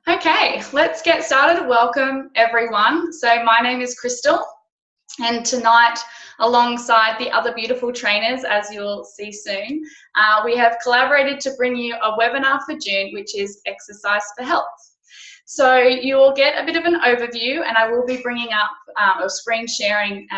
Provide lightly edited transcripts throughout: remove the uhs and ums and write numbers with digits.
Okay, let's get started. Welcome everyone. So my name is Crystal, and tonight, alongside the other beautiful trainers, as you'll see soon, we have collaborated to bring you a webinar for June, which is Exercise for Health. So you will get a bit of an overview, and I will be bringing up or screen sharing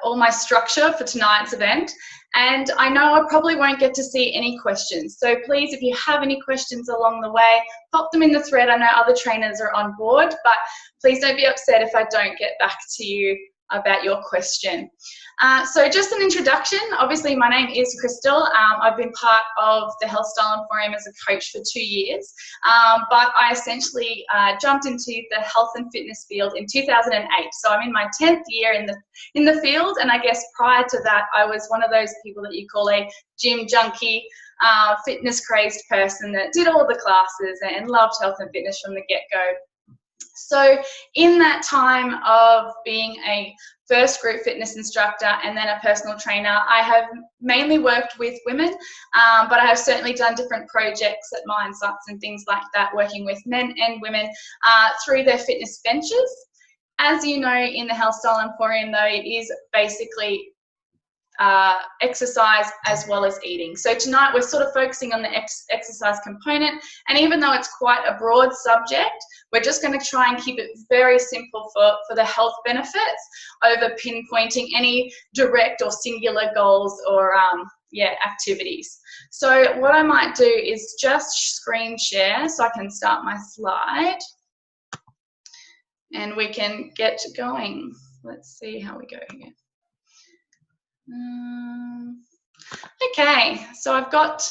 all my structure for tonight's event. And I know I probably won't get to see any questions. So please, if you have any questions along the way, pop them in the thread. I know other trainers are on board, but please don't be upset if I don't get back to you about your question. So just an introduction. Obviously, my name is Crystal. I've been part of the Health Style Emporium as a coach for 2 years, but I essentially jumped into the health and fitness field in 2008. So I'm in my 10th year in the field, and I guess prior to that, I was one of those people that you call a gym junkie, fitness crazed person that did all the classes and loved health and fitness from the get-go. So in that time of being a first group fitness instructor and then a personal trainer, I have mainly worked with women, but I have certainly done different projects at Mind Sites and things like that, working with men and women through their fitness ventures. As you know, in the Health Style Emporium, though, it is basically exercise as well as eating. So tonight we're sort of focusing on the exercise component, and even though it's quite a broad subject, we're just going to try and keep it very simple for the health benefits over pinpointing any direct or singular goals or activities. So what I might do is just screen share so I can start my slide and we can get going. Let's see how we go here. Okay, so I've got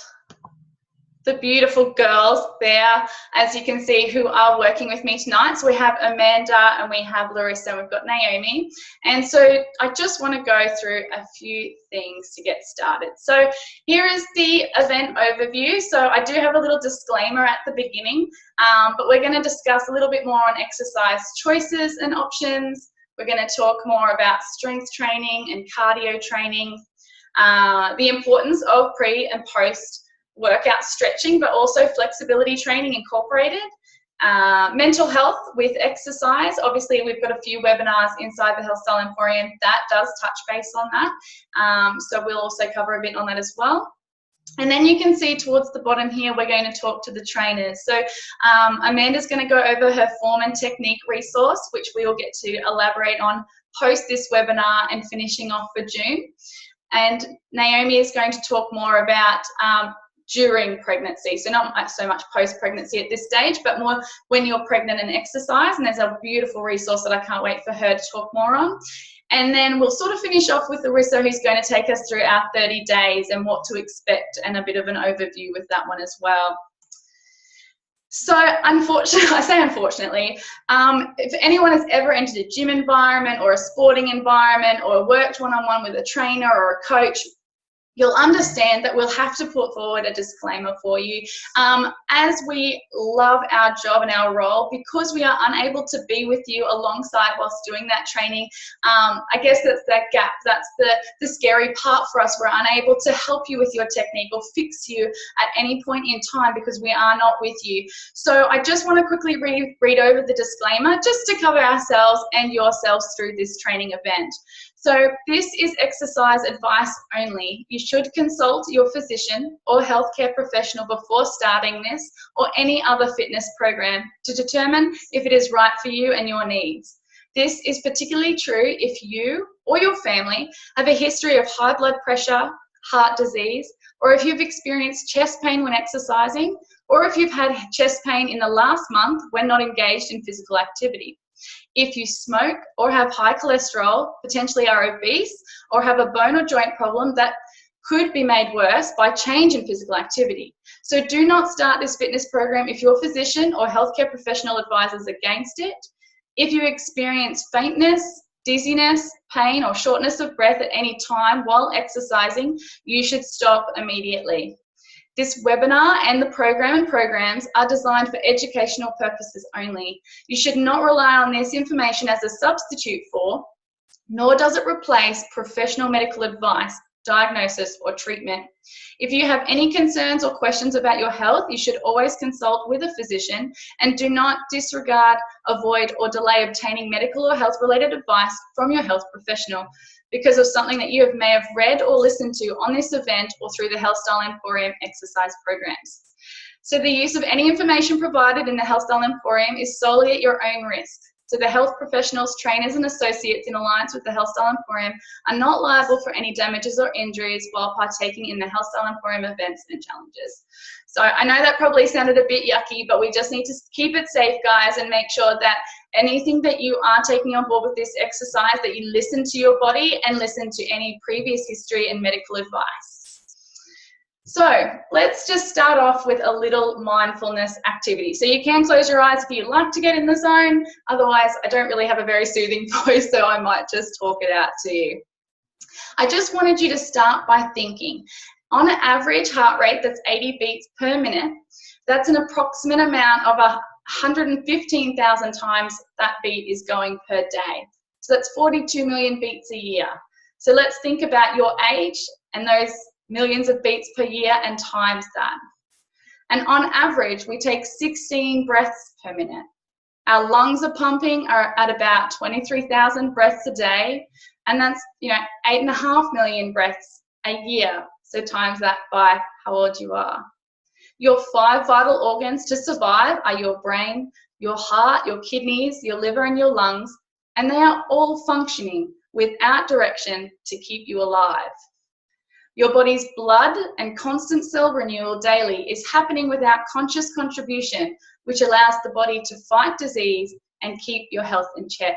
the beautiful girls there, as you can see, who are working with me tonight. So we have Amanda and we have Larissa and we've got Naomi. And so I just want to go through a few things to get started. So here is the event overview. So I do have a little disclaimer at the beginning, but we're going to discuss a little bit more on exercise choices and options. We're going to talk more about strength training and cardio training, the importance of pre and post workout stretching, but also flexibility training incorporated, mental health with exercise. Obviously, we've got a few webinars inside the Health Style Emporium that does touch base on that. So we'll also cover a bit on that as well. And then you can see towards the bottom here, we're going to talk to the trainers. So Amanda's going to go over her form and technique resource, which we will get to elaborate on post this webinar and finishing off for June. And Naomi is going to talk more about during pregnancy. So not so much post-pregnancy at this stage, but more when you're pregnant and exercise. And there's a beautiful resource that I can't wait for her to talk more on. And then we'll sort of finish off with Larissa, who's going to take us through our 30 days and what to expect and a bit of an overview with that one as well. So unfortunately, I say unfortunately, if anyone has ever entered a gym environment or a sporting environment or worked one-on-one with a trainer or a coach, you'll understand that we'll have to put forward a disclaimer for you. As we love our job and our role, because we are unable to be with you alongside whilst doing that training, I guess that's that gap. That's the scary part for us. We're unable to help you with your technique or fix you at any point in time because we are not with you. So I just want to quickly read over the disclaimer just to cover ourselves and yourselves through this training event. So this is exercise advice only. You should consult your physician or healthcare professional before starting this or any other fitness program to determine if it is right for you and your needs. This is particularly true if you or your family have a history of high blood pressure, heart disease, or if you've experienced chest pain when exercising, or if you've had chest pain in the last month when not engaged in physical activity. If you smoke or have high cholesterol, potentially are obese, or have a bone or joint problem that could be made worse by change in physical activity. So do not start this fitness program if your physician or healthcare professional advises against it. If you experience faintness, dizziness, pain, or shortness of breath at any time while exercising, you should stop immediately. This webinar and the program and programs are designed for educational purposes only. You should not rely on this information as a substitute for, nor does it replace professional medical advice diagnosis, or treatment. If you have any concerns or questions about your health, you should always consult with a physician, and do not disregard, avoid, or delay obtaining medical or health-related advice from your health professional because of something that you may have read or listened to on this event or through the Health Style Emporium exercise programs. So the use of any information provided in the Health Style Emporium is solely at your own risk. So the health professionals, trainers and associates in alliance with the Health Style Emporium are not liable for any damages or injuries while partaking in the Health Style Emporium events and challenges. So I know that probably sounded a bit yucky, but we just need to keep it safe, guys, and make sure that anything that you are taking on board with this exercise, that you listen to your body and listen to any previous history and medical advice. So let's just start off with a little mindfulness activity. So you can close your eyes if you like to get in the zone. Otherwise, I don't really have a very soothing voice, so I might just talk it out to you. I just wanted you to start by thinking, on an average heart rate that's 80 beats per minute, that's an approximate amount of 115,000 times that beat is going per day. So that's 42 million beats a year. So let's think about your age and those millions of beats per year and times that. And on average, we take 16 breaths per minute. Our lungs are pumping at about 23,000 breaths a day, and that's 8.5 million breaths a year. So times that by how old you are. Your 5 vital organs to survive are your brain, your heart, your kidneys, your liver and your lungs, and they are all functioning without direction to keep you alive. Your body's blood and constant cell renewal daily is happening without conscious contribution, which allows the body to fight disease and keep your health in check.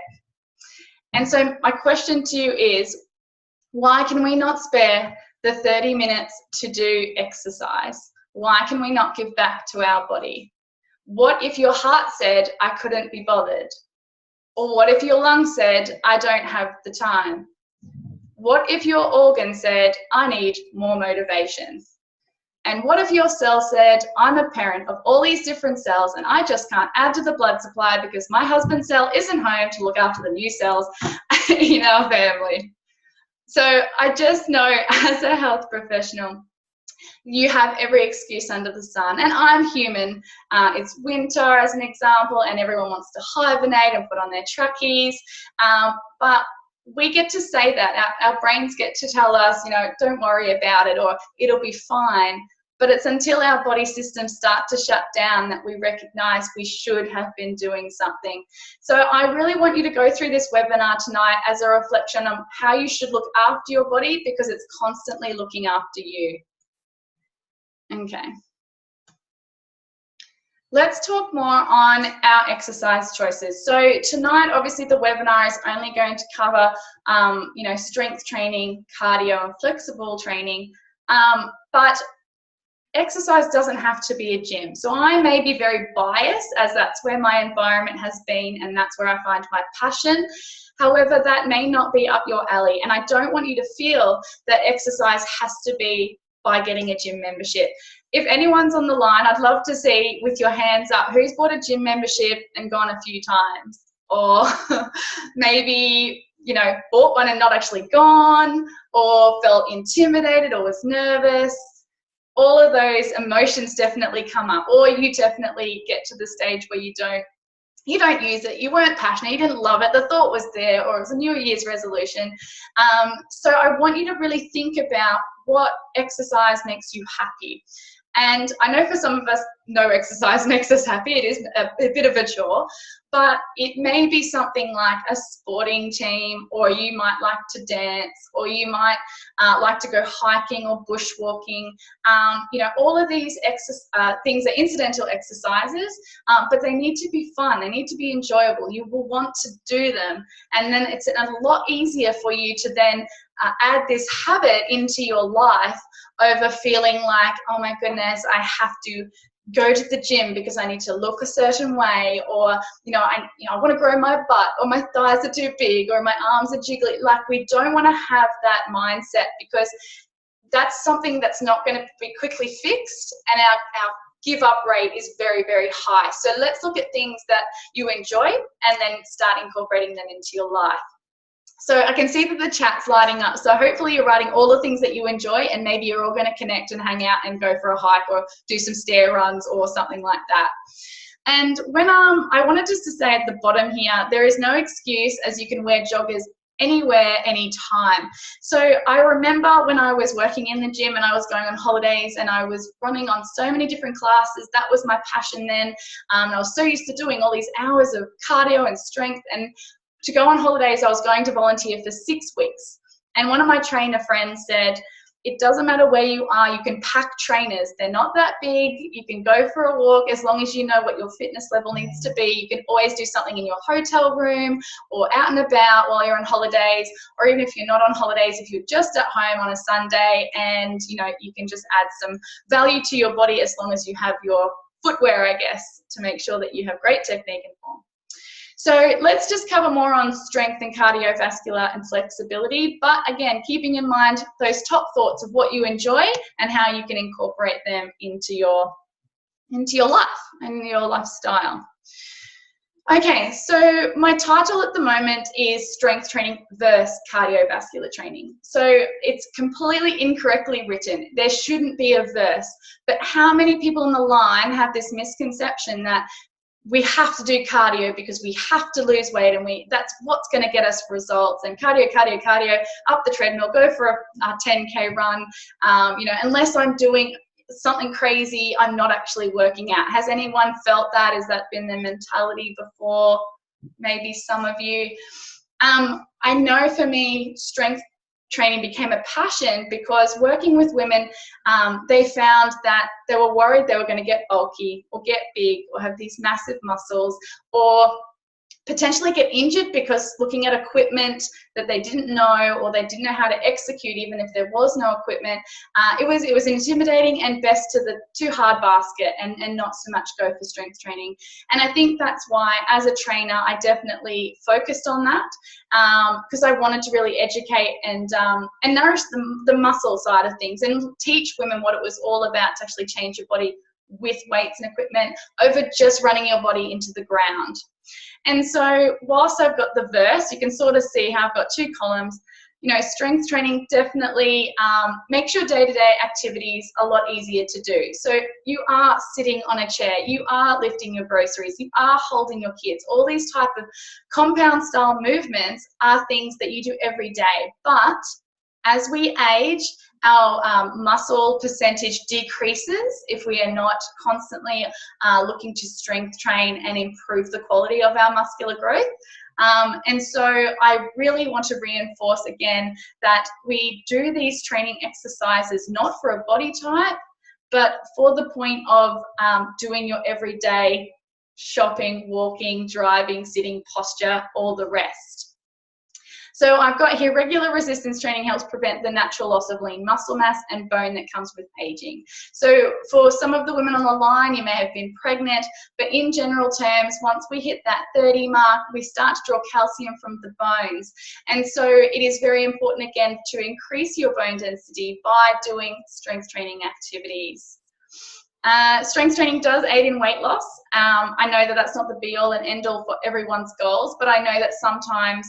And so my question to you is, why can we not spare the 30 minutes to do exercise? Why can we not give back to our body? What if your heart said, I couldn't be bothered? Or what if your lungs said, I don't have the time? What if your organ said, I need more motivation? And what if your cell said, I'm a parent of all these different cells and I just can't add to the blood supply because my husband's cell isn't home to look after the new cells in our family? So I just know, as a health professional, you have every excuse under the sun, and I'm human. It's winter as an example, and everyone wants to hibernate and put on their trackies, but we get to say that. Our brains get to tell us, don't worry about it, or it'll be fine. But it's until our body systems start to shut down that we recognize we should have been doing something. So I really want you to go through this webinar tonight as a reflection on how you should look after your body, because it's constantly looking after you. Okay. Let's talk more on our exercise choices. So tonight, obviously, the webinar is only going to cover, strength training, cardio, and flexible training. But exercise doesn't have to be a gym. So I may be very biased, as that's where my environment has been and that's where I find my passion. However, that may not be up your alley. And I don't want you to feel that exercise has to be by getting a gym membership. If anyone's on the line, I'd love to see with your hands up who's bought a gym membership and gone a few times, or maybe bought one and not actually gone, or felt intimidated or was nervous. All of those emotions definitely come up, or you definitely get to the stage where you don't use it, you weren't passionate, you didn't love it, the thought was there, or it was a New Year's resolution. So I want you to really think about what exercise makes you happy. And I know for some of us, no exercise makes us happy. It is a bit of a chore, but it may be something like a sporting team, or you might like to dance, or you might like to go hiking or bushwalking. All of these things are incidental exercises, but they need to be fun. They need to be enjoyable. You will want to do them. And then it's a lot easier for you to then add this habit into your life over feeling like, oh my goodness, I have to go to the gym because I need to look a certain way, or I want to grow my butt, or my thighs are too big, or my arms are jiggly. Like, we don't want to have that mindset, because that's something that's not going to be quickly fixed, and our give up rate is very, very high. So let's look at things that you enjoy and then start incorporating them into your life. So I can see that the chat's lighting up. So hopefully you're writing all the things that you enjoy, and maybe you're all going to connect and hang out and go for a hike or do some stair runs or something like that. And when I wanted just to say at the bottom here, there is no excuse, as you can wear joggers anywhere, anytime. So I remember when I was working in the gym and I was going on holidays and I was running on so many different classes. That was my passion then. I was so used to doing all these hours of cardio and strength, and to go on holidays, I was going to volunteer for 6 weeks. And one of my trainer friends said, it doesn't matter where you are, you can pack trainers. They're not that big. You can go for a walk as long as you know what your fitness level needs to be. You can always do something in your hotel room or out and about while you're on holidays, or even if you're not on holidays, if you're just at home on a Sunday, and you can just add some value to your body as long as you have your footwear, I guess, to make sure that you have great technique and form. So let's just cover more on strength and cardiovascular and flexibility, but again, keeping in mind those top thoughts of what you enjoy and how you can incorporate them into your life and your lifestyle. Okay, so my title at the moment is Strength Training versus Cardiovascular Training. So it's completely incorrectly written. There shouldn't be a verse, but how many people on the line have this misconception that we have to do cardio because we have to lose weight, and that's what's going to get us results, and cardio, up the treadmill, go for a 10K run, unless I'm doing something crazy, I'm not actually working out. Has anyone felt that? Has that been the mentality before? Maybe some of you. I know for me, strength training became a passion because working with women, they found that they were worried they were going to get bulky or get big or have these massive muscles, or potentially get injured because looking at equipment that they didn't know, or they didn't know how to execute even if there was no equipment. It was intimidating and best to the too hard basket and not so much go for strength training. And I think that's why as a trainer I definitely focused on that, because I wanted to really educate and nourish the muscle side of things and teach women what it was all about to actually change your body with weights and equipment over just running your body into the ground. And so whilst I've got the verse, you can sort of see how I've got 2 columns. Strength training definitely makes your day-to-day activities a lot easier to do. So you are sitting on a chair, you are lifting your groceries, you are holding your kids. All these type of compound style movements are things that you do every day. But as we age, our muscle percentage decreases if we are not constantly looking to strength train and improve the quality of our muscular growth. And so I really want to reinforce again that we do these training exercises not for a body type, but for the point of doing your everyday shopping, walking, driving, sitting, posture, all the rest. So I've got here, regular resistance training helps prevent the natural loss of lean muscle mass and bone that comes with aging. So for some of the women on the line, you may have been pregnant, but in general terms, once we hit that 30 mark, we start to draw calcium from the bones. And so it is very important, again, to increase your bone density by doing strength training activities. Strength training does aid in weight loss. I know that that's not the be all and end all for everyone's goals, but I know that sometimes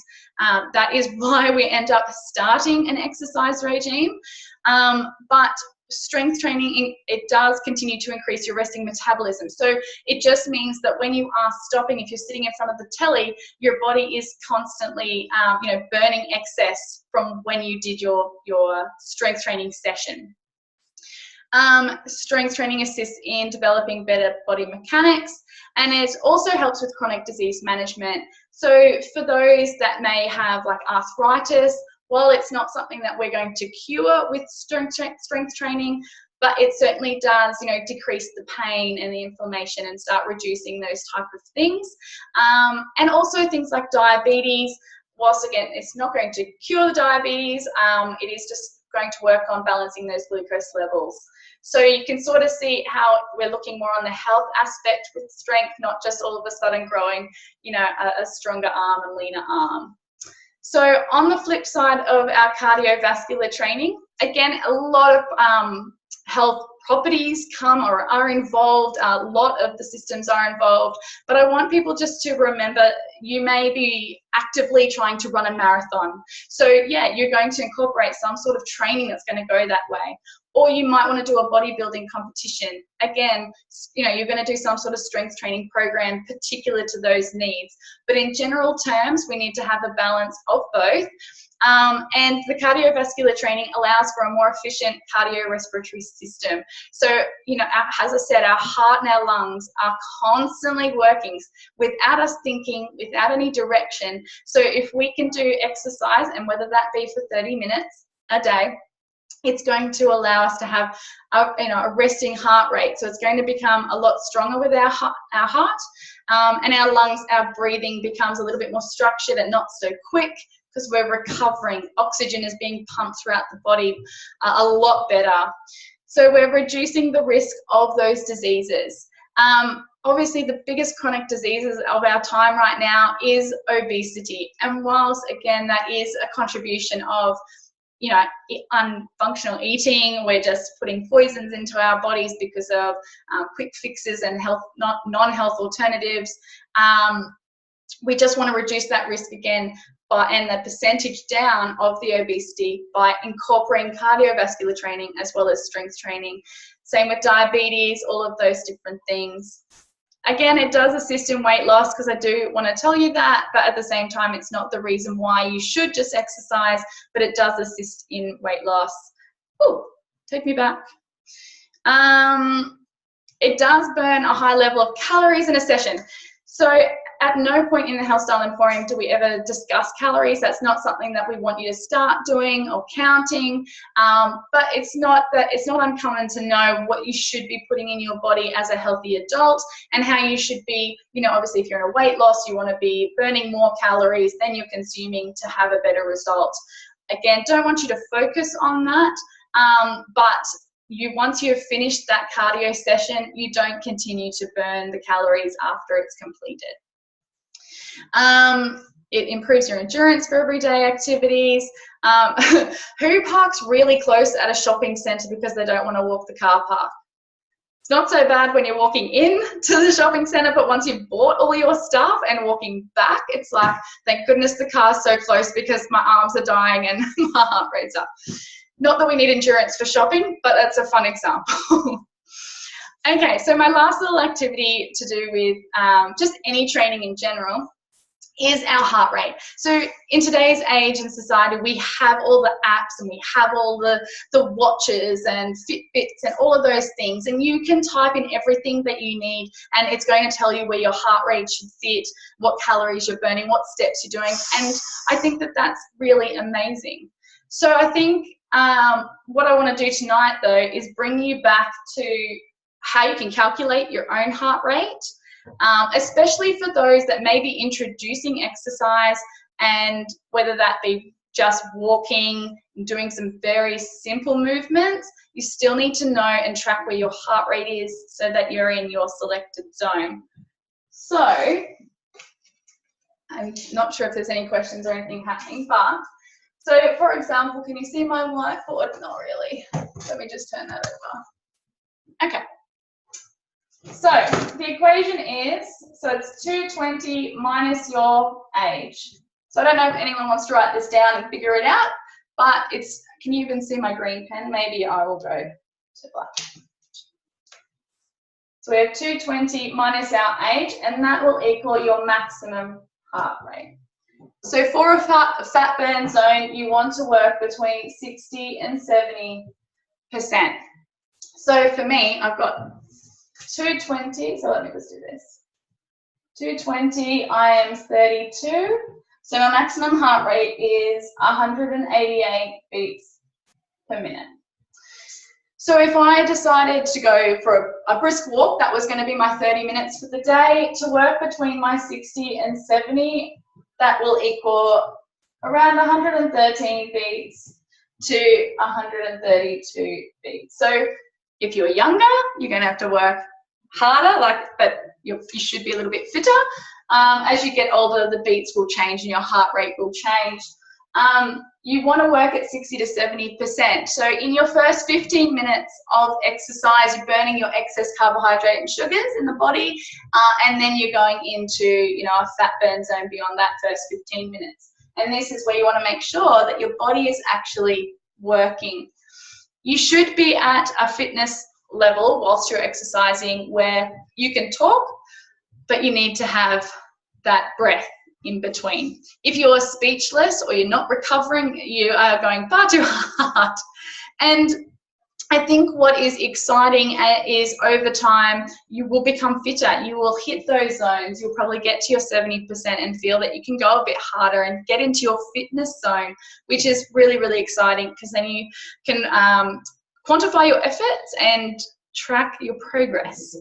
that is why we end up starting an exercise regime. But strength training, it does continue to increase your resting metabolism. So it just means that when you are stopping, if you're sitting in front of the telly, your body is constantly burning excess from when you did your strength training session. Strength training assists in developing better body mechanics, and it also helps with chronic disease management. So for those that may have like arthritis, while it's not something that we're going to cure with strength training, but it certainly does, decrease the pain and the inflammation and start reducing those type of things. And also things like diabetes, whilst again, it's not going to cure the diabetes, it is just going to work on balancing those glucose levels. So you can sort of see how we're looking more on the health aspect with strength, not just all of a sudden growing, a stronger arm and leaner arm. So on the flip side of our cardiovascular training, again, a lot of health properties come or are involved. A lot of the systems are involved, but I want people just to remember you may be actively trying to run a marathon. So yeah, you're going to incorporate some sort of training that's going to go that way. Or you might want to do a bodybuilding competition. Again, you're going to do some sort of strength training program particular to those needs. But in general terms, we need to have a balance of both. And the cardiovascular training allows for a more efficient cardiorespiratory system. So, as I said, our heart and our lungs are constantly working without us thinking, without any direction. So if we can do exercise, and whether that be for 30 minutes a day, it's going to allow us to have a resting heart rate. So it's going to become a lot stronger with our heart, and our lungs, our breathing becomes a little bit more structured and not so quick, because we're recovering. Oxygen is being pumped throughout the body a lot better. So we're reducing the risk of those diseases. Obviously, the biggest chronic diseases of our time right now is obesity. And whilst, again, that is a contribution of unfunctional eating, we're just putting poisons into our bodies because of quick fixes and non-health alternatives. We just want to reduce that risk again and the percentage down of the obesity by incorporating cardiovascular training as well as strength training. Same with diabetes, all of those different things. Again, it does assist in weight loss, because I do want to tell you that, but at the same time, it's not the reason why you should just exercise, but it does assist in weight loss. Ooh, take me back. It does burn a high level of calories in a session. So at no point in the Health Style Emporium do we ever discuss calories. That's not something that we want you to start doing or counting. But it's not uncommon to know what you should be putting in your body as a healthy adult, and how you should be, obviously if you're in a weight loss, you want to be burning more calories than you're consuming to have a better result. Again, don't want you to focus on that, but once you've finished that cardio session, you don't continue to burn the calories after it's completed. It improves your endurance for everyday activities. Who parks really close at a shopping centre because they don't want to walk the car park? It's not so bad when you're walking in to the shopping centre, but once you've bought all your stuff and walking back, it's like, thank goodness the car's so close because my arms are dying and my heart rate's up. Not that we need endurance for shopping, but that's a fun example. Okay, so my last little activity to do with just any training in general is our heart rate. So in today's age and society, we have all the apps and we have all the watches and Fitbits and all of those things, and you can type in everything that you need and it's going to tell you where your heart rate should sit, what calories you're burning, what steps you're doing, and I think that that's really amazing. So I think what I want to do tonight though is bring you back to how you can calculate your own heart rate, especially for those that may be introducing exercise, and whether that be just walking, doing some very simple movements, you still need to know and track where your heart rate is so that you're in your selected zone. So I'm not sure if there's any questions or anything happening, but so for example, can you see my whiteboard? Not really. Let me just turn that over. Okay. So the equation is, so it's 220 minus your age. So I don't know if anyone wants to write this down and figure it out, but it's, can you even see my green pen? Maybe I will go to black. So we have 220 minus our age, and that will equal your maximum heart rate. So for a fat burn zone, you want to work between 60 and 70%. So for me, I've got 220, so let me just do this. 220, I am 32. So my maximum heart rate is 188 beats per minute. So if I decided to go for a brisk walk, that was going to be my 30 minutes for the day, to work between my 60 and 70, that will equal around 113 beats to 132 beats. So if you're younger, you're going to have to work harder, but you should be a little bit fitter. As you get older, the beats will change and your heart rate will change. you want to work at 60 to 70%. So in your first 15 minutes of exercise, you're burning your excess carbohydrate and sugars in the body, and then you're going into, you know, a fat burn zone beyond that first 15 minutes. And this is where you want to make sure that your body is actually working. You should be at a fitness level whilst you're exercising where you can talk, but you need to have that breath in between. If you're speechless or you're not recovering, you are going far too hard. And I think what is exciting is over time, you will become fitter. You will hit those zones. You'll probably get to your 70% and feel that you can go a bit harder and get into your fitness zone, which is really, really exciting, because then you can quantify your efforts and track your progress.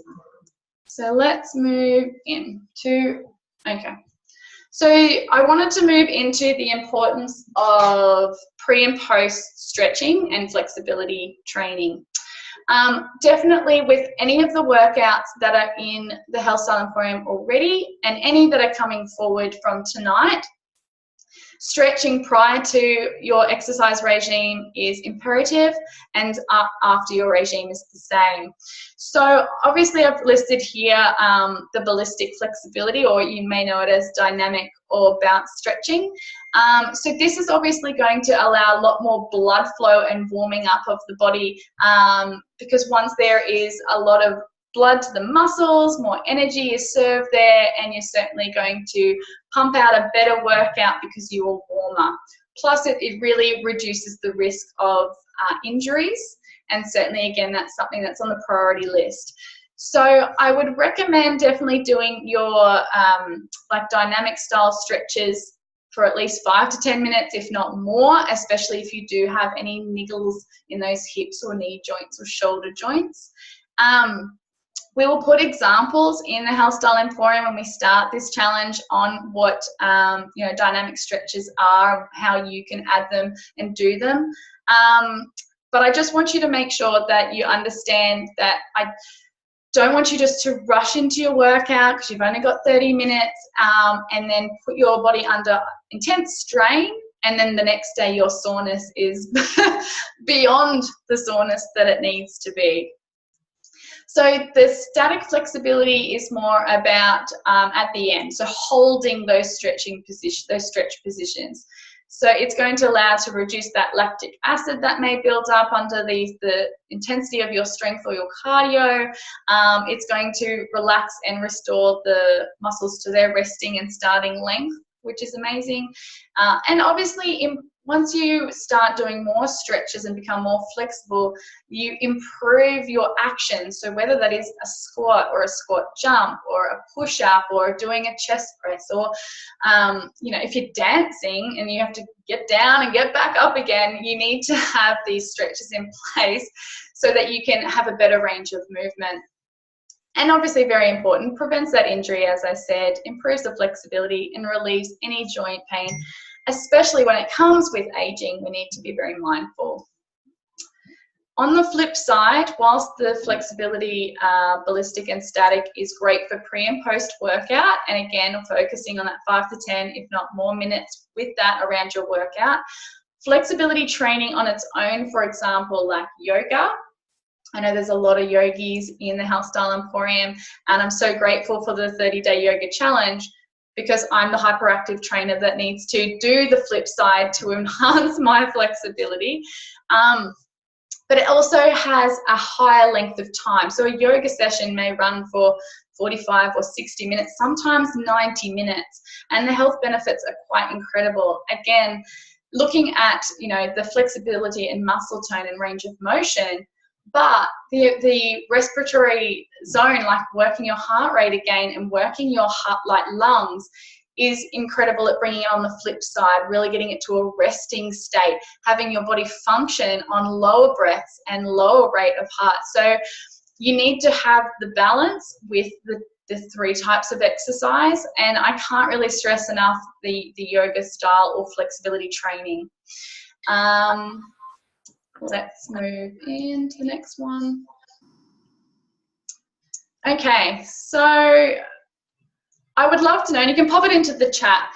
So let's move into, okay. So I wanted to move into the importance of pre and post stretching and flexibility training. Definitely with any of the workouts that are in the Health Style Emporium already, and any that are coming forward from tonight, stretching prior to your exercise regime is imperative, and after your regime is the same. So obviously I've listed here the ballistic flexibility, or you may know it as dynamic or bounce stretching. So this is obviously going to allow a lot more blood flow and warming up of the body, because once there is a lot of blood to the muscles, more energy is served there, and you're certainly going to pump out a better workout because you are warmer. Plus it really reduces the risk of injuries, and certainly again that's something that's on the priority list. So I would recommend definitely doing your like dynamic style stretches for at least 5 to 10 minutes, if not more, especially if you do have any niggles in those hips or knee joints or shoulder joints. We will put examples in the Health Style Emporium when we start this challenge on what you know, dynamic stretches are, how you can add them and do them. But I just want you to make sure that you understand that I don't want you just to rush into your workout because you've only got 30 minutes and then put your body under intense strain, and then the next day your soreness is beyond the soreness that it needs to be. So the static flexibility is more about at the end, so holding those stretching positions, those stretch positions. So it's going to allow to reduce that lactic acid that may build up under the intensity of your strength or your cardio. It's going to relax and restore the muscles to their resting and starting length, which is amazing. And obviously, once you start doing more stretches and become more flexible, you improve your action. So whether that is a squat or a squat jump or a push-up or doing a chest press, or you know, if you're dancing and you have to get down and get back up again, you need to have these stretches in place so that you can have a better range of movement. And obviously very important, prevents that injury, as I said, improves the flexibility and relieves any joint pain, especially when it comes with aging. We need to be very mindful. On the flip side, whilst the flexibility, ballistic and static is great for pre and post workout, and again, focusing on that 5 to 10, if not more minutes with that around your workout, flexibility training on its own, for example, like yoga. I know there's a lot of yogis in the Health Style Emporium, and I'm so grateful for the 30-day yoga challenge, because I'm the hyperactive trainer that needs to do the flip side to enhance my flexibility. But it also has a higher length of time. So a yoga session may run for 45 or 60 minutes, sometimes 90 minutes, and the health benefits are quite incredible. Again, looking at, you know, the flexibility and muscle tone and range of motion, but the respiratory zone, like working your heart rate again and working your heart, like lungs, is incredible at bringing it on the flip side, really getting it to a resting state, having your body function on lower breaths and lower rate of heart. So you need to have the balance with the 3 types of exercise, and I can't really stress enough the yoga style or flexibility training. Let's move into the next one. Okay, so I would love to know, and you can pop it into the chat,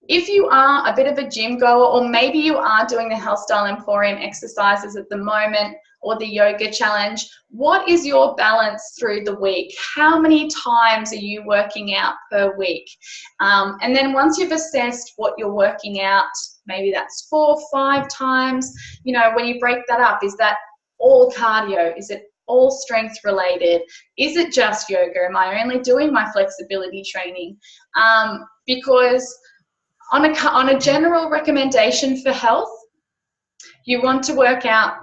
If you are a bit of a gym goer, or maybe you are doing the Health Style Emporium exercises at the moment, or the yoga challenge, what is your balance through the week? How many times are you working out per week? And then once you've assessed what you're working out, maybe that's 4 or 5 times, you know, when you break that up, is that all cardio? Is it all strength related? Is it just yoga? Am I only doing my flexibility training? Because on a general recommendation for health, you want to work out,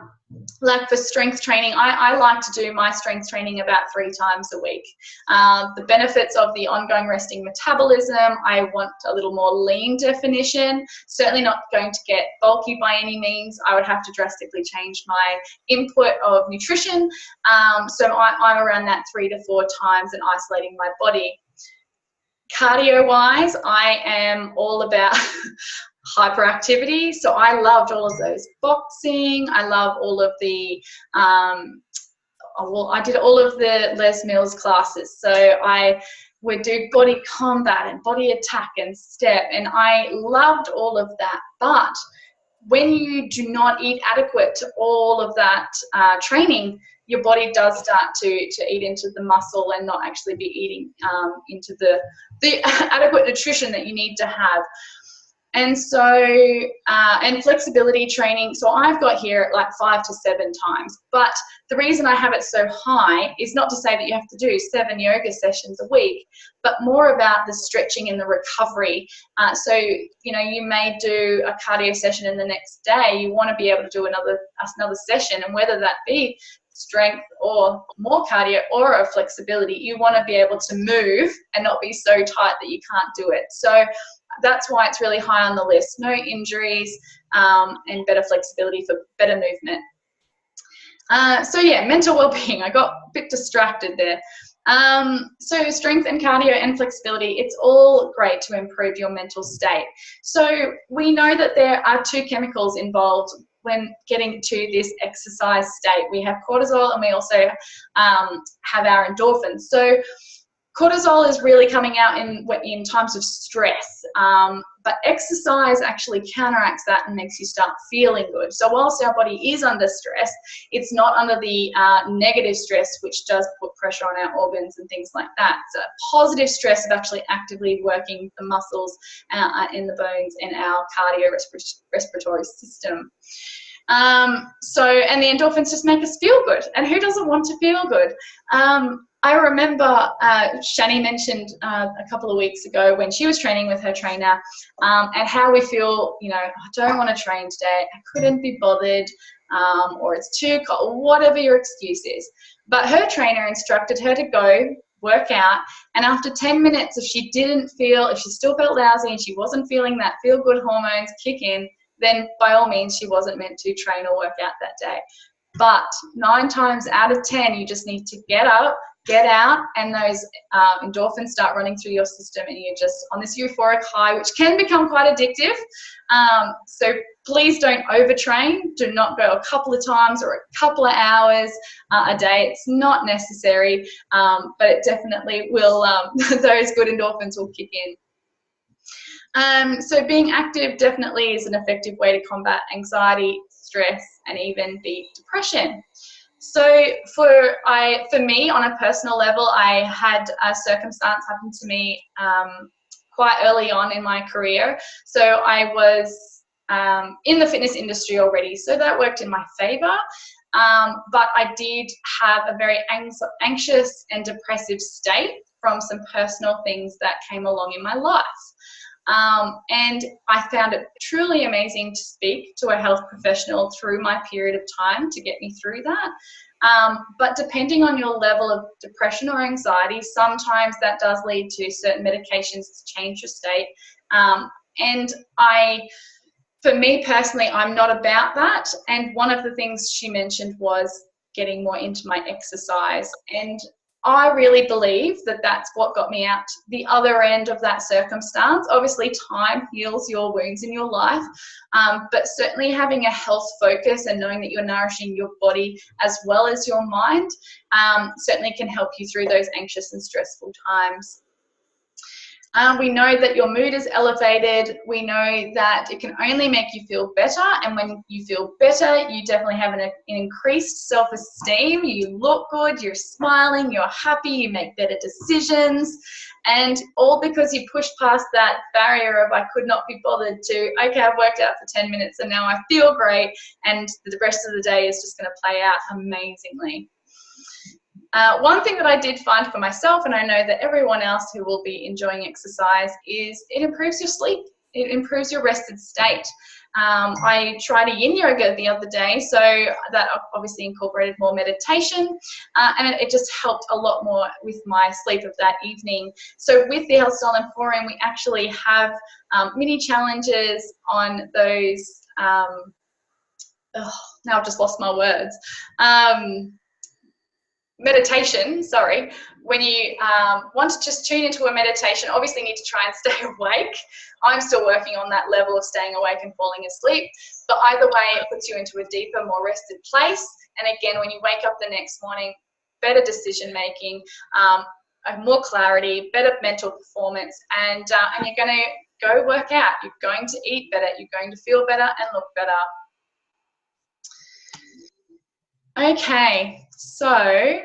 like for strength training, I like to do my strength training about 3 times a week. The benefits of the ongoing resting metabolism, I want a little more lean definition, certainly not going to get bulky by any means. I would have to drastically change my input of nutrition. So I'm around that 3 to 4 times and isolating my body. Cardio wise, I am all about hyperactivity. So I loved all of those boxing. I love all of the, I did all of the Les Mills classes. So I would do body combat and body attack and step. And I loved all of that. But when you do not eat adequate to all of that training, your body does start to eat into the muscle and not actually be eating into the adequate nutrition that you need to have. And so, and flexibility training, so I've got here like 5 to 7 times, but the reason I have it so high is not to say that you have to do 7 yoga sessions a week, but more about the stretching and the recovery. So, you know, you may do a cardio session and the next day you want to be able to do another session, and whether that be strength or more cardio or a flexibility, you want to be able to move and not be so tight that you can't do it. So that's why it's really high on the list. No injuries, and better flexibility for better movement. So yeah, mental well-being. I got a bit distracted there. So strength and cardio and flexibility, it's all great to improve your mental state. So we know that there are 2 chemicals involved when getting to this exercise state. We have cortisol and we also have our endorphins. So cortisol is really coming out in times of stress, but exercise actually counteracts that and makes you start feeling good. So whilst our body is under stress, it's not under the negative stress, which does put pressure on our organs and things like that. So positive stress of actually actively working the muscles in the bones in our cardiorespiratory system. And the endorphins just make us feel good. And who doesn't want to feel good? I remember Shani mentioned a couple of weeks ago when she was training with her trainer, and how we feel, you know, I don't want to train today, I couldn't be bothered, or it's too cold, whatever your excuse is. But her trainer instructed her to go work out, and after 10 minutes, if she still felt lousy and she wasn't feeling that feel-good hormones kick in, then by all means she wasn't meant to train or work out that day. But 9 times out of 10, you just need to get up, get out, and those endorphins start running through your system, and you're just on this euphoric high, which can become quite addictive. So please don't overtrain. Do not go a couple of times or a couple of hours a day. It's not necessary, but it definitely will, those good endorphins will kick in. So being active definitely is an effective way to combat anxiety, stress, and even beat depression. So for me, on a personal level, I had a circumstance happen to me quite early on in my career. So I was in the fitness industry already, so that worked in my favor. But I did have a very anxious and depressive state from some personal things that came along in my life. And I found it truly amazing to speak to a health professional through my period of time to get me through that. But depending on your level of depression or anxiety, sometimes that does lead to certain medications to change your state. And for me personally, I'm not about that. And one of the things she mentioned was getting more into my exercise. And I really believe that that's what got me out the other end of that circumstance. Obviously, time heals your wounds in your life, but certainly having a health focus and knowing that you're nourishing your body as well as your mind certainly can help you through those anxious and stressful times. We know that your mood is elevated. We know that it can only make you feel better. And when you feel better, you definitely have an increased self-esteem. You look good, you're smiling, you're happy, you make better decisions. And all because you pushed past that barrier of I could not be bothered to, okay, I've worked out for 10 minutes and now I feel great. And the rest of the day is just going to play out amazingly. One thing that I did find for myself, and I know that everyone else who will be enjoying exercise, is it improves your sleep. It improves your rested state. I tried a yin yoga the other day, so that obviously incorporated more meditation, and it just helped a lot more with my sleep of that evening. So with the Health Style Emporium, we actually have mini challenges on those. Now I've just lost my words. Meditation, sorry, when you want to just tune into a meditation, obviously you need to try and stay awake. I'm still working on that level of staying awake and falling asleep, but either way it puts you into a deeper, more rested place. And again, when you wake up the next morning, better decision making, more clarity, better mental performance, and you're going to go work out, you're going to eat better, you're going to feel better and look better. Okay, so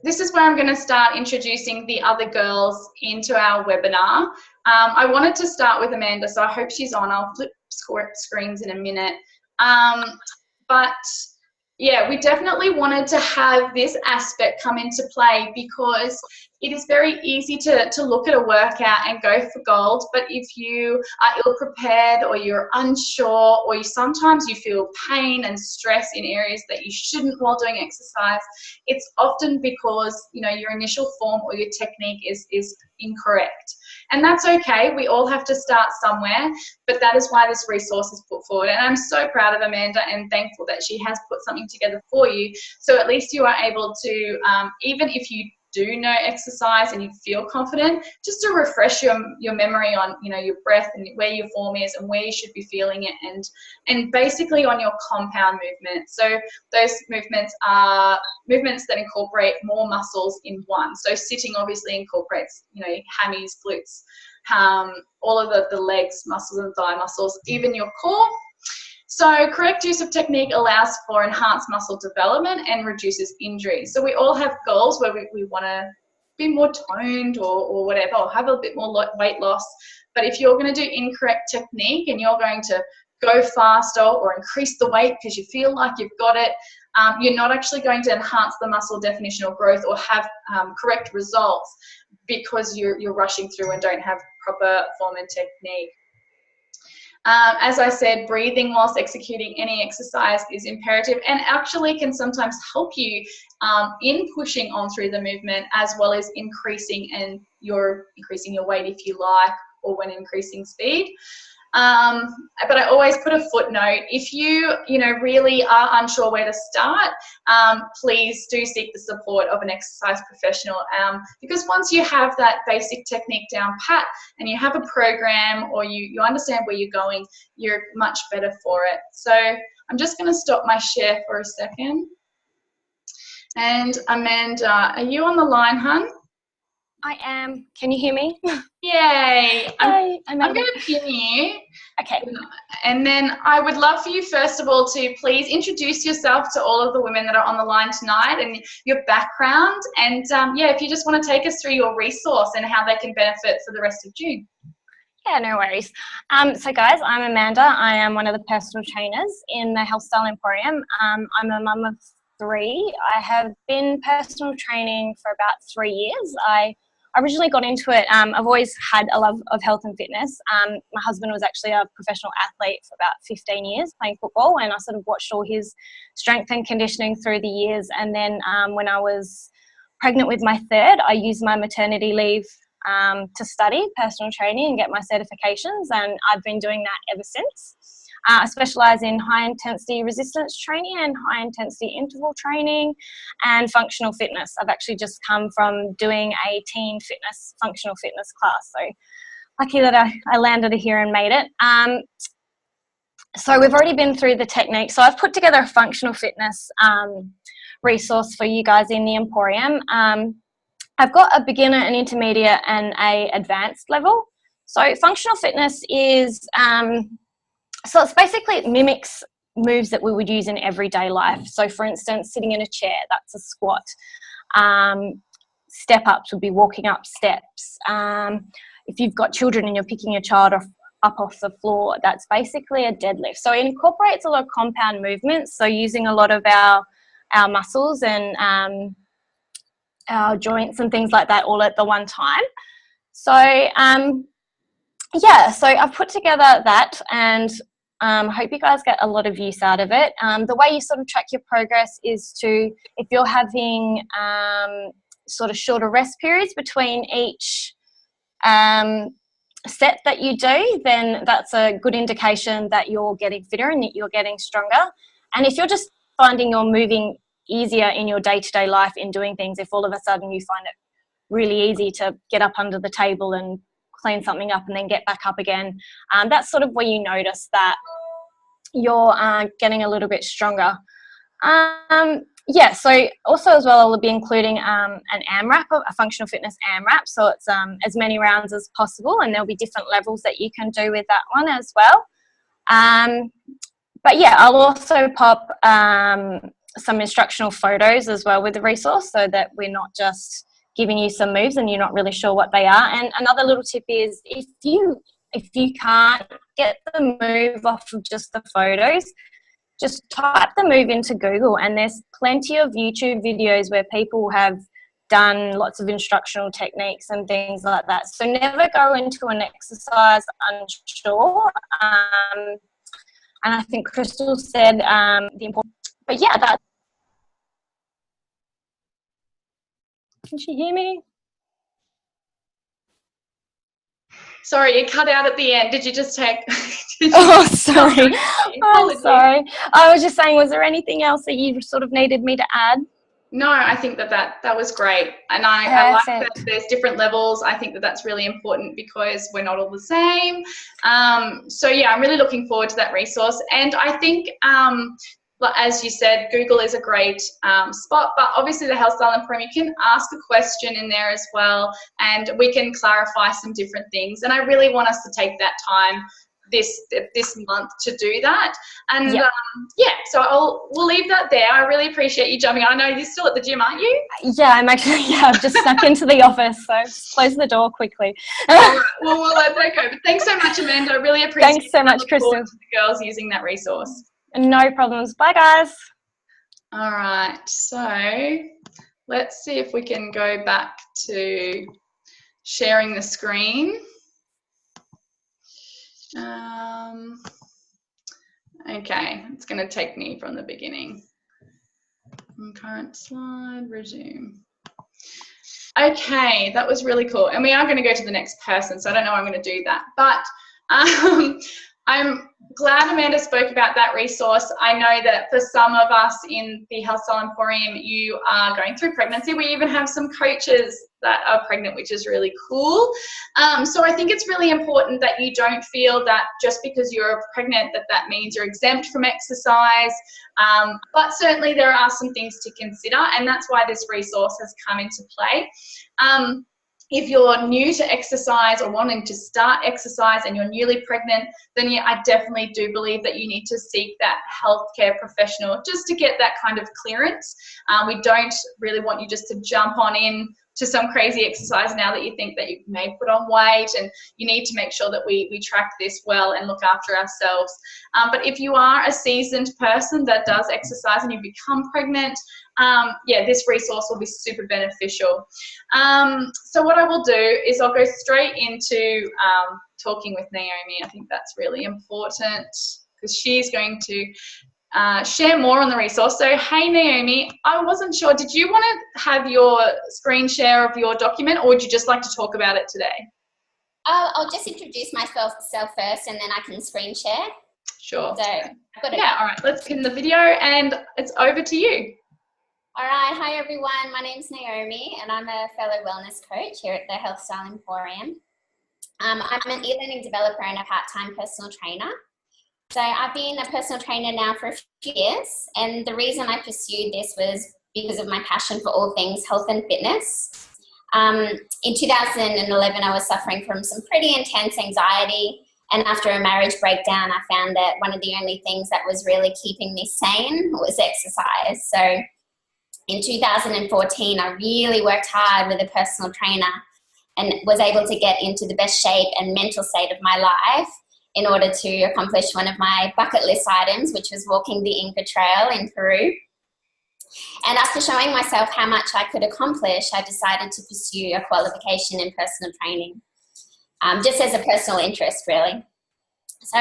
this is where I'm going to start introducing the other girls into our webinar. I wanted to start with Amanda, so I hope she's on. I'll flip screens in a minute. But yeah, we definitely wanted to have this aspect come into play because it is very easy to look at a workout and go for gold, but if you are ill-prepared or you're unsure or sometimes you feel pain and stress in areas that you shouldn't while doing exercise, it's often because your initial form or your technique is incorrect. And that's okay. We all have to start somewhere, but that is why this resource is put forward. And I'm so proud of Amanda and thankful that she has put something together for you. So at least you are able to, even if you do know exercise and you feel confident, just to refresh your memory on your breath and where your form is and where you should be feeling it, and basically on your compound movements. So those movements are movements that incorporate more muscles in one. So sitting obviously incorporates hammies, glutes, all of the legs muscles and thigh muscles, even your core. So correct use of technique allows for enhanced muscle development and reduces injury. So we all have goals where we want to be more toned or whatever, or have a bit more weight loss. But if you're going to do incorrect technique and you're going to go faster or increase the weight because you feel like you've got it, you're not actually going to enhance the muscle definition or growth or have correct results because you're rushing through and don't have proper form and technique. As I said, breathing whilst executing any exercise is imperative and actually can sometimes help you in pushing on through the movement, as well as increasing your weight if you like, or when increasing speed. But I always put a footnote. If you really are unsure where to start, please do seek the support of an exercise professional, because once you have that basic technique down pat and you have a program or you understand where you're going, you're much better for it. So I'm just going to stop my share for a second. And Amanda, are you on the line, hun? I am. Can you hear me? Yay. Hey, I'm going to pin you. Okay. And then I would love for you, first of all, to please introduce yourself to all of the women that are on the line tonight and your background. And if you just want to take us through your resource and how they can benefit for the rest of June. Yeah, no worries. So guys, I'm Amanda. I am one of the personal trainers in the Health Style Emporium. I'm a mum of 3. I have been personal training for about 3 years. I originally got into it. I've always had a love of health and fitness. My husband was actually a professional athlete for about 15 years playing football, and I sort of watched all his strength and conditioning through the years. And then when I was pregnant with my 3rd, I used my maternity leave to study personal training and get my certifications, and I've been doing that ever since. I specialise in high-intensity resistance training and high-intensity interval training and functional fitness. I've actually just come from doing a teen fitness, functional fitness class, so lucky that I landed here and made it. So we've already been through the technique. So I've put together a functional fitness resource for you guys in the Emporium. I've got a beginner, an intermediate and a advanced level. So functional fitness is, so it's basically, it mimics moves that we would use in everyday life. So for instance, sitting in a chair, that's a squat. Step ups would be walking up steps. If you've got children and you're picking your child up off the floor, that's basically a deadlift. So it incorporates a lot of compound movements, so using a lot of our muscles and our joints and things like that all at the one time. So yeah, so I've put together that, and I hope you guys get a lot of use out of it. The way you sort of track your progress is to, if you're having sort of shorter rest periods between each set that you do, then that's a good indication that you're getting fitter and that you're getting stronger. And if you're just finding you're moving easier in your day-to-day life in doing things, if all of a sudden you find it really easy to get up under the table and clean something up and then get back up again, that's sort of where you notice that you're getting a little bit stronger. Yeah, so also as well, I'll be including an AMRAP, a functional fitness AMRAP. So it's as many rounds as possible, and there'll be different levels that you can do with that one as well. But yeah, I'll also pop some instructional photos as well with the resource, so that we're not just giving you some moves and you're not really sure what they are. And another little tip is, if you can't get the move off of just the photos, just type the move into Google, and there's plenty of YouTube videos where people have done lots of instructional techniques and things like that. So never go into an exercise unsure. And I think Crystal said the important, but yeah, that. Can she hear me? Sorry, you cut out at the end. Did you just take? Oh, sorry. I'm sorry. I was just saying, was there anything else that you sort of needed me to add? No, I think that was great. And I like that there's different levels. I think that that's really important because we're not all the same. So yeah, I'm really looking forward to that resource. And I think, as you said, Google is a great spot, but obviously the Health Style Emporium, you can ask a question in there as well, and we can clarify some different things. And I really want us to take that time this month to do that. And yep. Yeah, so we'll leave that there. I really appreciate you jumping on. I know you're still at the gym, aren't you? Yeah, I'm actually, I've just snuck into the office, so just close the door quickly. All right. Well, we'll let that go. But thanks so much, Amanda. I really appreciate it. Thanks so much, Crystal. To the girls using that resource. No problems. Bye, guys. All right, so let's see if we can go back to sharing the screen. Okay, it's going to take me from the beginning. Current slide, resume. Okay, that was really cool. And we are going to go to the next person, so I don't know how I'm going to do that. But I'm glad Amanda spoke about that resource. I know that for some of us in the Health Style Emporium, you are going through pregnancy. We even have some coaches that are pregnant, which is really cool. So I think it's really important that you don't feel that just because you're pregnant that means you're exempt from exercise. But certainly there are some things to consider, and that's why this resource has come into play. If you're new to exercise or wanting to start exercise and you're newly pregnant, then yeah, I definitely do believe that you need to seek that healthcare professional just to get that kind of clearance. We don't really want you just to jump on in to some crazy exercise now that you think that you may put on weight, and you need to make sure that we track this well and look after ourselves. But if you are a seasoned person that does exercise and you become pregnant, yeah, this resource will be super beneficial. So what I will do is I'll go straight into talking with Naomi. I think that's really important because she's going to share more on the resource. So, hey Naomi, I wasn't sure, did you want to have your screen share of your document, or would you just like to talk about it today? I'll just introduce myself first, and then I can screen share. Sure. So, yeah, all right, let's pin the video and it's over to you. All right, hi everyone, my name's Naomi and I'm a fellow wellness coach here at the Health Style Emporium. I'm an e-learning developer and a part-time personal trainer. So I've been a personal trainer now for a few years, and the reason I pursued this was because of my passion for all things health and fitness. In 2011, I was suffering from some pretty intense anxiety. And after a marriage breakdown, I found that one of the only things that was really keeping me sane was exercise. So in 2014, I really worked hard with a personal trainer and was able to get into the best shape and mental state of my life in order to accomplish one of my bucket list items, which was walking the Inca Trail in Peru. And after showing myself how much I could accomplish, I decided to pursue a qualification in personal training, just as a personal interest, really. So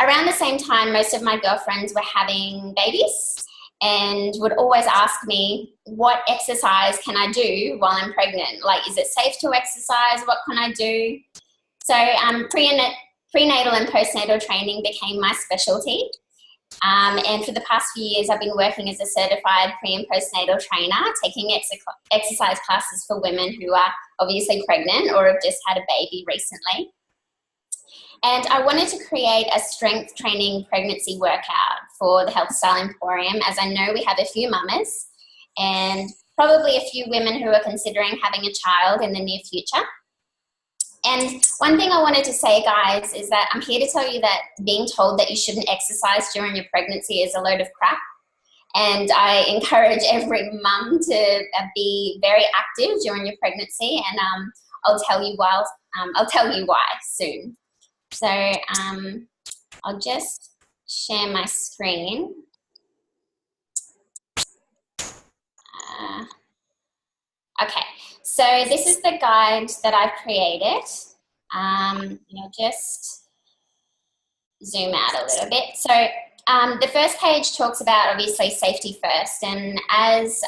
around the same time, most of my girlfriends were having babies and would always ask me, what exercise can I do while I'm pregnant? Like, is it safe to exercise? What can I do? So prenatal and postnatal training became my specialty. And for the past few years, I've been working as a certified pre- and postnatal trainer, taking exercise classes for women who are obviously pregnant or have just had a baby recently. And I wanted to create a strength training pregnancy workout for the Health Style Emporium, as I know we have a few mamas and probably a few women who are considering having a child in the near future. And one thing I wanted to say, guys, is that I'm here to tell you that being told that you shouldn't exercise during your pregnancy is a load of crap. And I encourage every mum to be very active during your pregnancy, and I'll tell you why soon. So I'll just share my screen. Okay, so this is the guide that I've created. Just zoom out a little bit. So the first page talks about, obviously, safety first. And as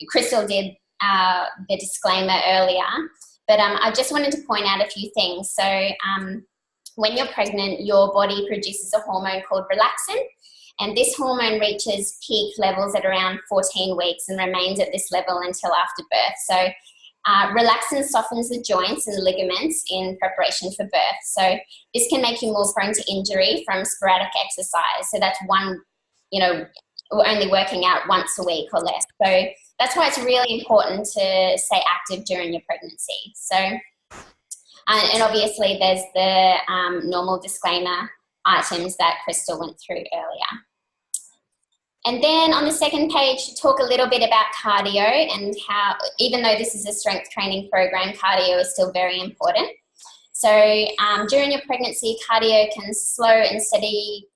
Crystal did the disclaimer earlier, but I just wanted to point out a few things. So when you're pregnant, your body produces a hormone called relaxin. And this hormone reaches peak levels at around 14 weeks and remains at this level until after birth. So relaxin softens the joints and ligaments in preparation for birth. So this can make you more prone to injury from sporadic exercise. So that's only working out once a week or less. So that's why it's really important to stay active during your pregnancy. So, and obviously there's the normal disclaimer items that Crystal went through earlier. And then on the second page, talk a little bit about cardio and how, even though this is a strength training program, cardio is still very important. So during your pregnancy, cardio can slow and steady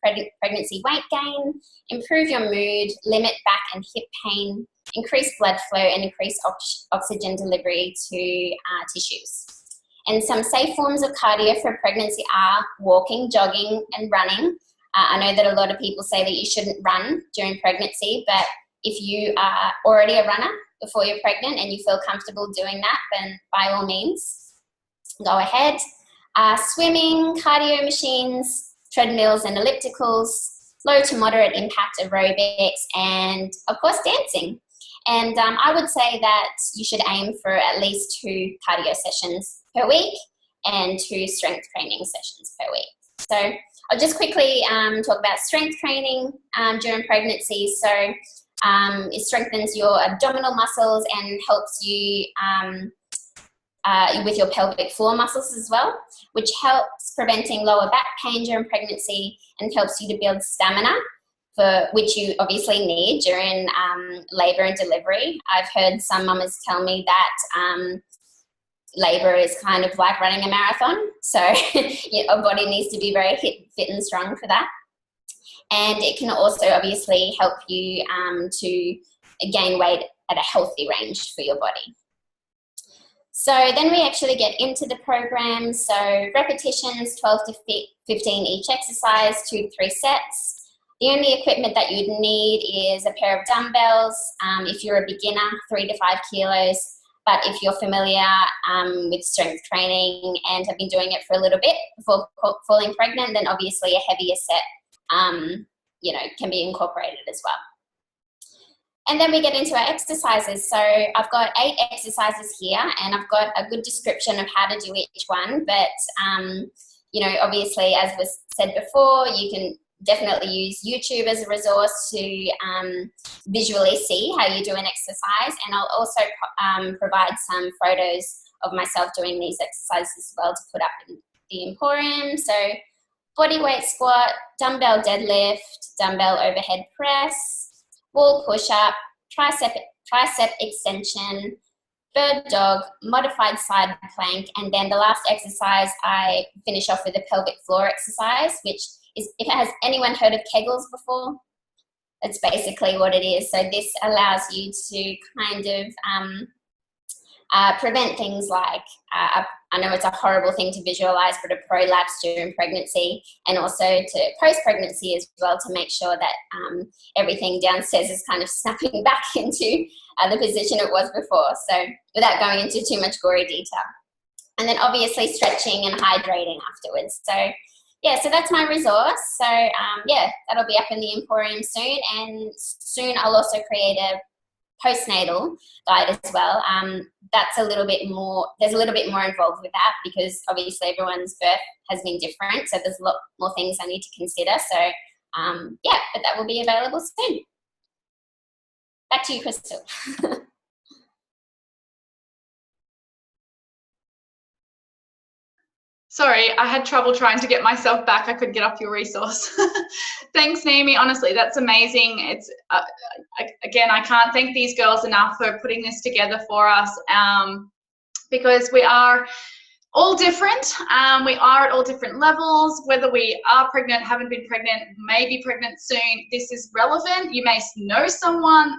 pregnancy weight gain, improve your mood, limit back and hip pain, increase blood flow, and increase oxygen delivery to tissues. And some safe forms of cardio for pregnancy are walking, jogging, and running. I know that a lot of people say that you shouldn't run during pregnancy, but if you are already a runner before you're pregnant and you feel comfortable doing that, then by all means, go ahead. Swimming, cardio machines, treadmills and ellipticals, low to moderate impact aerobics, and of course dancing. And I would say that you should aim for at least 2 cardio sessions per week and 2 strength training sessions per week. So I'll just quickly talk about strength training during pregnancy. So it strengthens your abdominal muscles and helps you with your pelvic floor muscles as well, which helps preventing lower back pain during pregnancy and helps you to build stamina, for which you obviously need during labour and delivery. I've heard some mamas tell me that labour is kind of like running a marathon, so your body needs to be very fit and strong for that. And it can also obviously help you to gain weight at a healthy range for your body. So then we actually get into the program. So repetitions, 12 to 15 each exercise, 2 to 3 sets. The only equipment that you'd need is a pair of dumbbells. If you're a beginner, 3 to 5 kilos. But if you're familiar with strength training and have been doing it for a little bit before falling pregnant, then obviously a heavier set, can be incorporated as well. And then we get into our exercises. So I've got 8 exercises here, and I've got a good description of how to do each one. But obviously, as was said before, you can definitely use YouTube as a resource to visually see how you do an exercise, and I'll also provide some photos of myself doing these exercises as well to put up in the Emporium. So body weight squat, dumbbell deadlift, dumbbell overhead press, wall push-up, tricep extension, bird dog, modified side plank, and then the last exercise I finish off with a pelvic floor exercise, which is, if anyone heard of Kegels before? That's basically what it is. So this allows you to kind of prevent things like, I know it's a horrible thing to visualize, but a prolapse during pregnancy, and also to post-pregnancy as well, to make sure that everything downstairs is kind of snapping back into the position it was before. So without going into too much gory detail. And then obviously stretching and hydrating afterwards. So yeah, so that's my resource. So yeah, that'll be up in the Emporium soon. And soon I'll also create a postnatal guide as well. That's a little bit more, there's a little bit more involved with that, because obviously everyone's birth has been different. So there's a lot more things I need to consider. So yeah, but that will be available soon. Back to you, Crystal. Sorry, I had trouble trying to get myself back. I couldn't get up your resource. Thanks, Naomi. Honestly, that's amazing. It's again, I can't thank these girls enough for putting this together for us, because we are all different. We are at all different levels, whether we are pregnant, haven't been pregnant, may be pregnant soon. This is relevant. You may know someone,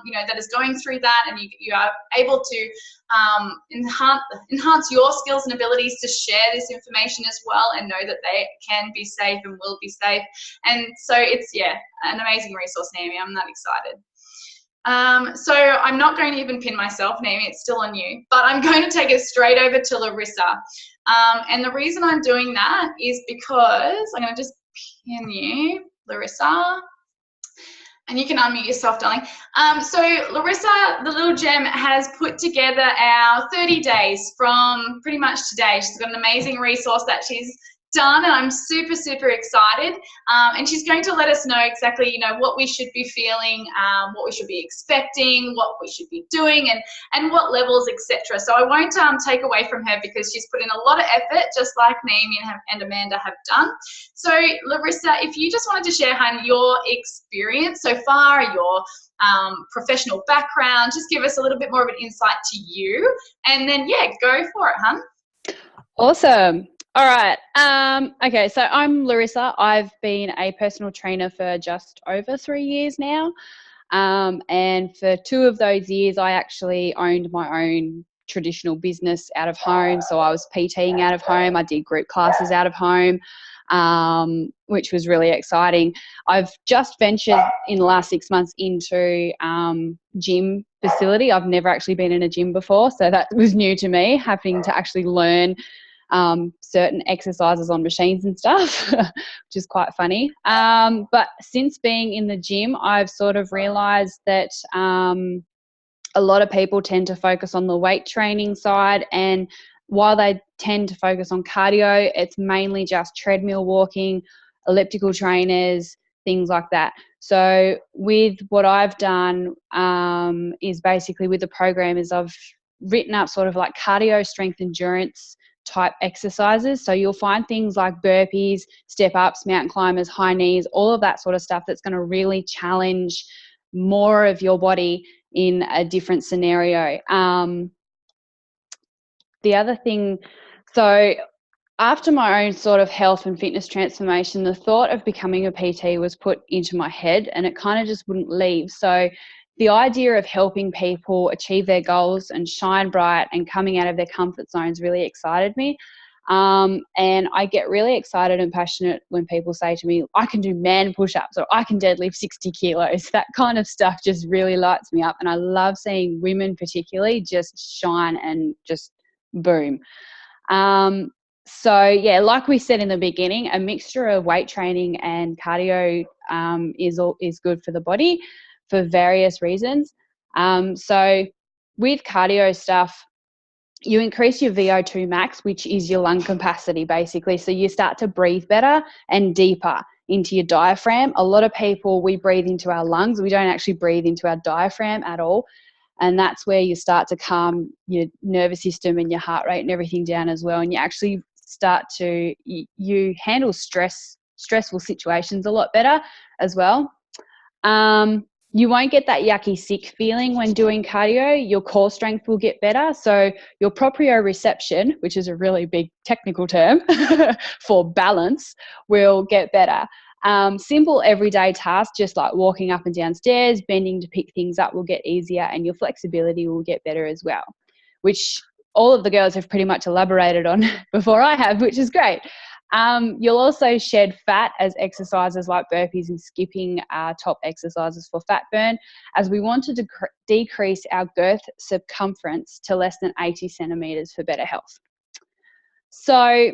you know, that is going through that, and you are able to enhance your skills and abilities to share this information as well, and know that they can be safe and will be safe. And so it's, yeah, an amazing resource, Naomi. I'm that excited. So I'm not going to even pin myself, Naomi, it's still on you, but I'm going to take it straight over to Larissa. And the reason I'm doing that is because I'm going to just pin you, Larissa, and you can unmute yourself, darling. So Larissa, the little gem, has put together our 30 days from pretty much today. She's got an amazing resource that she's done, and I'm super, super excited. And she's going to let us know exactly, you know, what we should be feeling, what we should be expecting, what we should be doing, and what levels, etc. So I won't take away from her, because she's put in a lot of effort, just like Naomi and Amanda have done. So Larissa, if you just wanted to share, hun, your experience so far, your professional background, just give us a little bit more of an insight to you, and then yeah, go for it, hun. Awesome. All right. Okay, so I'm Larissa. I've been a personal trainer for just over 3 years now. And for 2 of those years, I actually owned my own traditional business out of home. So I was PTing out of home. I did group classes out of home, which was really exciting. I've just ventured in the last 6 months into gym facility. I've never actually been in a gym before, so that was new to me, having to actually learn certain exercises on machines and stuff, which is quite funny. But since being in the gym, I've sort of realised that a lot of people tend to focus on the weight training side, and while they tend to focus on cardio, it's mainly just treadmill walking, elliptical trainers, things like that. So with what I've done is basically with the program is I've written up sort of like cardio strength endurance type exercises. So you'll find things like burpees, step ups, mountain climbers, high knees, all of that sort of stuff that's going to really challenge more of your body in a different scenario. The other thing, so after my own sort of health and fitness transformation, the thought of becoming a PT was put into my head, and it kind of just wouldn't leave. So the idea of helping people achieve their goals and shine bright and coming out of their comfort zones really excited me. And I get really excited and passionate when people say to me, I can do man push-ups or I can deadlift 60 kilos. That kind of stuff just really lights me up. And I love seeing women particularly just shine and just boom. So yeah, like we said in the beginning, a mixture of weight training and cardio is good for the body for various reasons. So with cardio stuff, you increase your VO2 max, which is your lung capacity basically. So you start to breathe better and deeper into your diaphragm. A lot of people, we breathe into our lungs. We don't actually breathe into our diaphragm at all. And that's where you start to calm your nervous system and your heart rate and everything down as well. And you actually start to, you handle stressful situations a lot better as well. You won't get that yucky sick feeling when doing cardio. Your core strength will get better. So your proprioception, which is a really big technical term for balance, will get better. Simple everyday tasks, just like walking up and down stairs, bending to pick things up, will get easier, and your flexibility will get better as well, which all of the girls have pretty much elaborated on before I have, which is great. You'll also shed fat as exercises like burpees and skipping are top exercises for fat burn, as we want to decrease our girth circumference to less than 80 centimetres for better health. So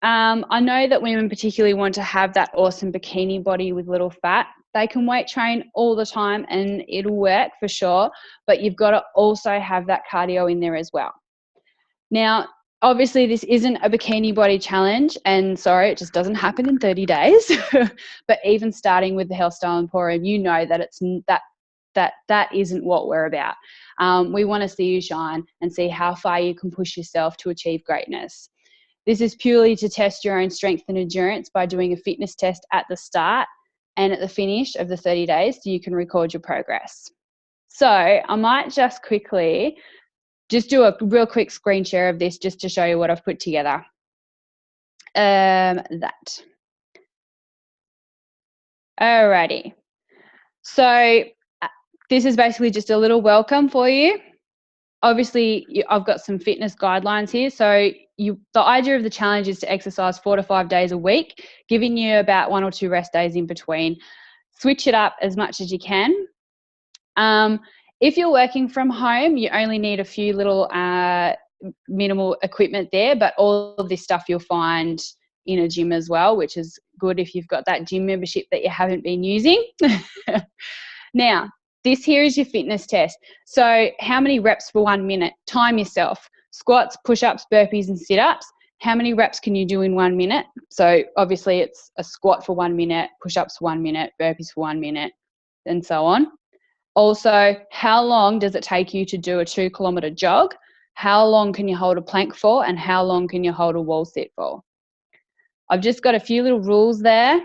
I know that women particularly want to have that awesome bikini body with little fat. They can weight train all the time and it'll work for sure, but you've got to also have that cardio in there as well. Now, obviously this isn't a bikini body challenge, and sorry, it just doesn't happen in 30 days. But even starting with the Health Style Emporium, you know that it's that isn't what we're about. We want to see you shine and see how far you can push yourself to achieve greatness. This is purely to test your own strength and endurance by doing a fitness test at the start and at the finish of the 30 days, so you can record your progress. So I might just quickly just do a real quick screen share of this just to show you what I've put together. Alrighty. So this is basically just a little welcome for you. Obviously, I've got some fitness guidelines here. So the idea of the challenge is to exercise 4 to 5 days a week, giving you about 1 or 2 rest days in between. Switch it up as much as you can. If you're working from home, you only need a few little minimal equipment there, but all of this stuff you'll find in a gym as well, which is good if you've got that gym membership that you haven't been using. Now, this here is your fitness test. So how many reps for 1 minute? Time yourself. Squats, push-ups, burpees, and sit-ups. How many reps can you do in 1 minute? So obviously it's a squat for 1 minute, push-ups for 1 minute, burpees for 1 minute, and so on. Also, how long does it take you to do a 2 kilometre jog? How long can you hold a plank for? And how long can you hold a wall sit for? I've just got a few little rules there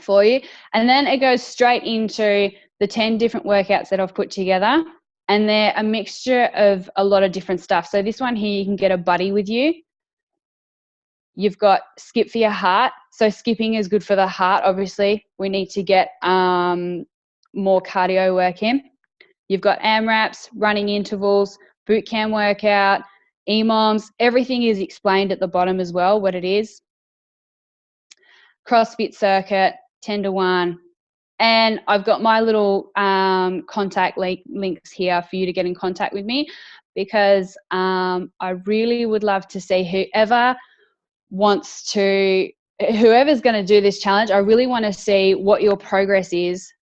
for you. And then it goes straight into the 10 different workouts that I've put together. And they're a mixture of a lot of different stuff. So this one here, you can get a buddy with you. You've got skip for your heart. So skipping is good for the heart, obviously. We need to get more cardio work in. You've got AMRAPs, running intervals, boot camp workout, EMOMs. Everything is explained at the bottom as well, what it is. CrossFit circuit, 10 to 1. And I've got my little contact links here for you to get in contact with me, because I really would love to see whoever's going to do this challenge. I really want to see what your progress is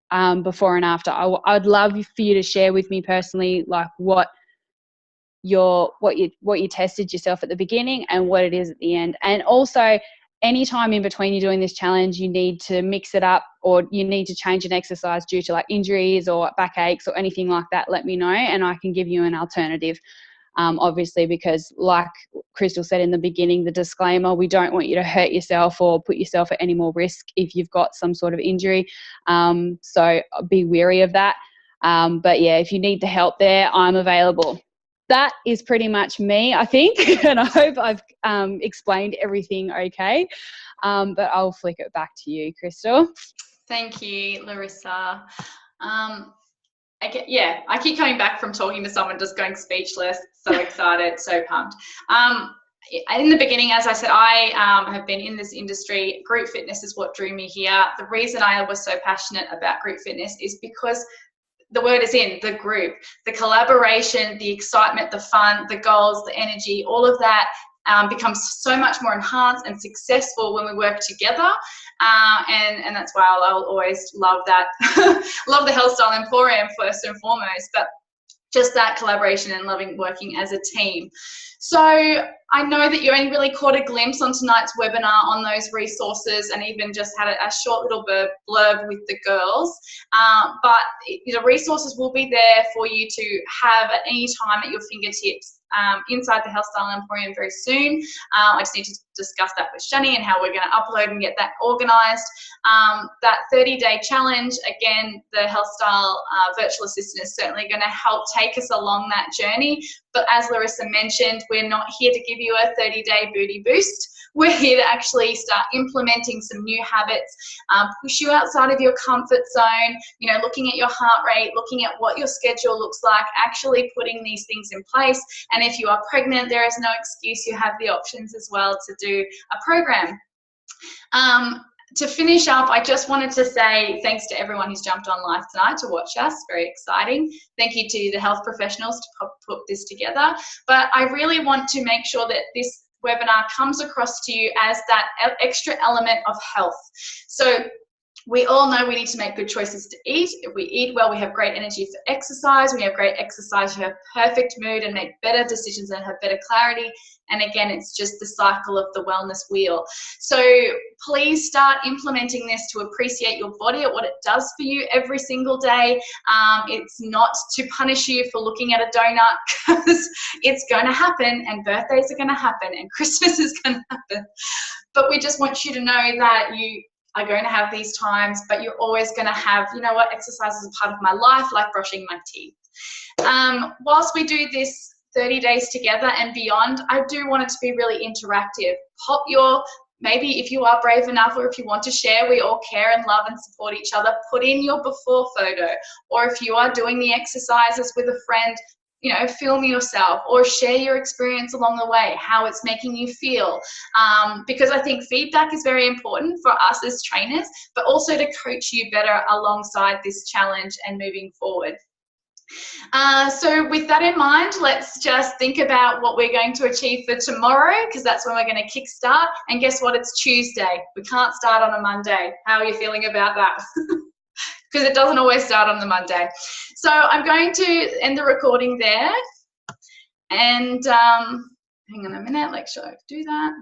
before and after. I'd love for you to share with me personally, like what you tested yourself at the beginning and what it is at the end. And also, anytime in between you're doing this challenge, you need to mix it up, or you need to change an exercise due to like injuries or backaches or anything like that, let me know and I can give you an alternative. Obviously, because like Crystal said in the beginning, the disclaimer, we don't want you to hurt yourself or put yourself at any more risk if you've got some sort of injury. So be wary of that. But yeah, if you need the help there, I'm available. That is pretty much me, I think, and I hope I've explained everything okay. But I'll flick it back to you, Crystal. Thank you, Larissa. I keep coming back from talking to someone just going speechless, so excited, so pumped. In the beginning, as I said, I have been in this industry. Group fitness is what drew me here. The reason I was so passionate about group fitness is because the word is in the group, the collaboration, the excitement, the fun, the goals, the energy, all of that becomes so much more enhanced and successful when we work together. And that's why I'll always love that. Love the Health Style Emporium first and foremost. But just that collaboration and loving working as a team. So I know that you only really caught a glimpse on tonight's webinar on those resources and even just had a short little blurb with the girls, but the resources will be there for you to have at any time at your fingertips inside the Health Style Emporium very soon. I just need to discuss that with Shani and how we're going to upload and get that organised. That 30-day challenge, again, the Health Style virtual assistant is certainly going to help take us along that journey. But as Larissa mentioned, we're not here to give you a 30-day booty boost. We're here to actually start implementing some new habits, push you outside of your comfort zone, you know, looking at your heart rate, looking at what your schedule looks like, actually putting these things in place. And if you are pregnant, there is no excuse. You have the options as well to do a program. To finish up, I just wanted to say thanks to everyone who's jumped on live tonight to watch us. Very exciting. Thank you to the health professionals to put this together. But I really want to make sure that this webinar comes across to you as that extra element of health. So we all know we need to make good choices to eat. If we eat well, we have great energy for exercise. We have great exercise, you have perfect mood and make better decisions and have better clarity. And again, it's just the cycle of the wellness wheel. So please start implementing this to appreciate your body at what it does for you every single day. It's not to punish you for looking at a donut, because it's going to happen, and birthdays are going to happen, and Christmas is going to happen. But we just want you to know that you are going to have these times, but you're always going to have, you know what, exercise is a part of my life, like brushing my teeth. Whilst we do this 30 days together and beyond, I do want it to be really interactive. Pop your, maybe if you are brave enough, or if you want to share, we all care and love and support each other, put in your before photo. Or if you are doing the exercises with a friend, you know, film yourself or share your experience along the way, how it's making you feel. Because I think feedback is very important for us as trainers, but also to coach you better alongside this challenge and moving forward. So with that in mind, let's just think about what we're going to achieve for tomorrow, because that's when we're going to kickstart. And guess what? It's Tuesday. We can't start on a Monday. How are you feeling about that? Because it doesn't always start on the Monday. So I'm going to end the recording there. And hang on a minute, make sure I do that.